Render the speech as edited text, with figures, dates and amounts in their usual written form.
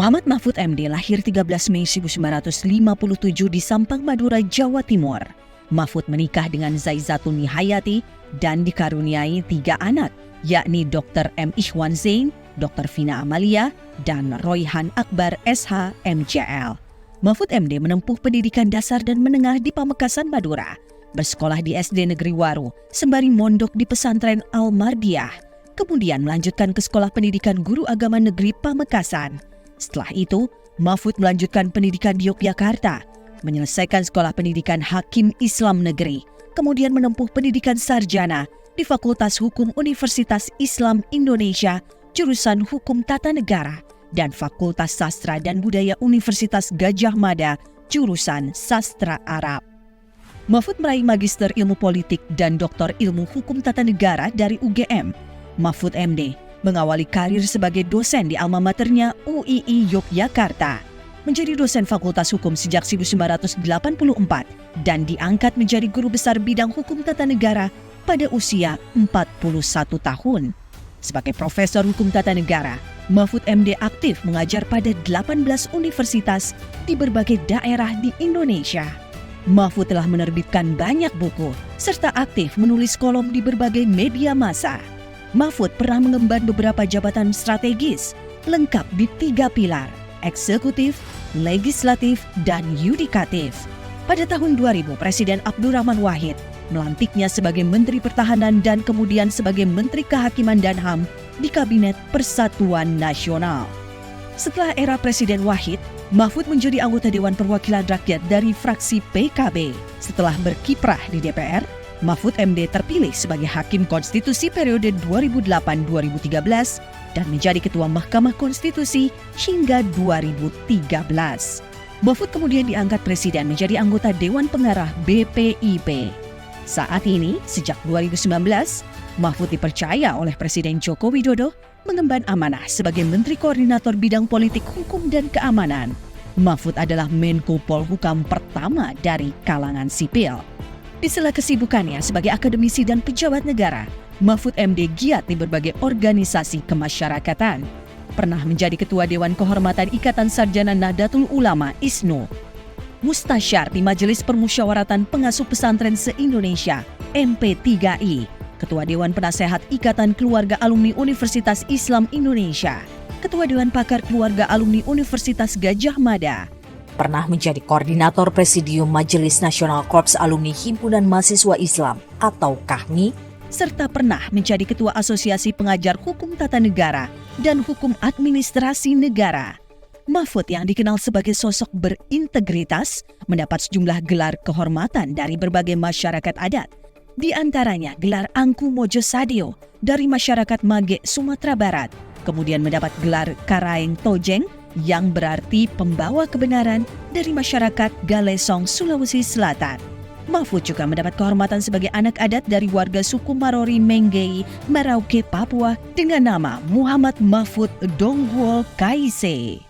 Muhammad Mahfud MD lahir 13 Mei 1957 di Sampang, Madura, Jawa Timur. Mahfud menikah dengan Zaizatun Nihayati dan dikaruniai 3 anak, yakni Dr. M. Ikhwan Zain, Dr. Vina Amalia, dan Royhan Akbar SH MJL. Mahfud MD menempuh pendidikan dasar dan menengah di Pamekasan, Madura, bersekolah di SD Negeri Waru, sembari mondok di pesantren Al-Mardiyah, kemudian melanjutkan ke Sekolah Pendidikan Guru Agama Negeri Pamekasan. Setelah itu, Mahfud melanjutkan pendidikan di Yogyakarta, menyelesaikan Sekolah Pendidikan Hakim Islam Negeri, kemudian menempuh pendidikan sarjana di Fakultas Hukum Universitas Islam Indonesia, jurusan Hukum Tata Negara, dan Fakultas Sastra dan Budaya Universitas Gadjah Mada, jurusan Sastra Arab. Mahfud meraih Magister Ilmu Politik dan Doktor Ilmu Hukum Tata Negara dari UGM. Mahfud MD mengawali karir sebagai dosen di alma maternya UII Yogyakarta. Menjadi dosen Fakultas Hukum sejak 1984 dan diangkat menjadi guru besar bidang hukum tata negara pada usia 41 tahun. Sebagai profesor hukum tata negara, Mahfud MD aktif mengajar pada 18 universitas di berbagai daerah di Indonesia. Mahfud telah menerbitkan banyak buku serta aktif menulis kolom di berbagai media massa. Mahfud pernah mengemban beberapa jabatan strategis, lengkap di 3 pilar, eksekutif, legislatif, dan yudikatif. Pada tahun 2000, Presiden Abdurrahman Wahid melantiknya sebagai Menteri Pertahanan dan kemudian sebagai Menteri Kehakiman dan HAM di Kabinet Persatuan Nasional. Setelah era Presiden Wahid, Mahfud menjadi anggota Dewan Perwakilan Rakyat dari fraksi PKB. Setelah berkiprah di DPR, Mahfud MD terpilih sebagai Hakim Konstitusi periode 2008-2013 dan menjadi Ketua Mahkamah Konstitusi hingga 2013. Mahfud kemudian diangkat Presiden menjadi anggota Dewan Pengarah BPIP. Saat ini, sejak 2019, Mahfud dipercaya oleh Presiden Joko Widodo mengemban amanah sebagai Menteri Koordinator Bidang Politik Hukum dan Keamanan. Mahfud adalah Menko Polhukam pertama dari kalangan sipil. Di sela kesibukannya sebagai akademisi dan pejabat negara, Mahfud MD giat di berbagai organisasi kemasyarakatan. Pernah menjadi Ketua Dewan Kehormatan Ikatan Sarjana Nahdlatul Ulama ISNU, Mustasyar di Majelis Permusyawaratan Pengasuh Pesantren se-Indonesia MP3I, Ketua Dewan Penasehat Ikatan Keluarga Alumni Universitas Islam Indonesia, Ketua Dewan Pakar Keluarga Alumni Universitas Gadjah Mada. Pernah menjadi Koordinator Presidium Majelis Nasional Korps Alumni Himpunan Mahasiswa Islam atau KAHMI, serta pernah menjadi Ketua Asosiasi Pengajar Hukum Tata Negara dan Hukum Administrasi Negara. Mahfud yang dikenal sebagai sosok berintegritas mendapat sejumlah gelar kehormatan dari berbagai masyarakat adat, di antaranya gelar Angku Mojo Sadio dari masyarakat Mage, Sumatera Barat, kemudian mendapat gelar Karaeng Tojeng yang berarti pembawa kebenaran dari masyarakat Galesong, Sulawesi Selatan. Mahfud juga mendapat kehormatan sebagai anak adat dari warga suku Marori Menggei, Merauke, Papua dengan nama Muhammad Mahfud Donghuol Kaise.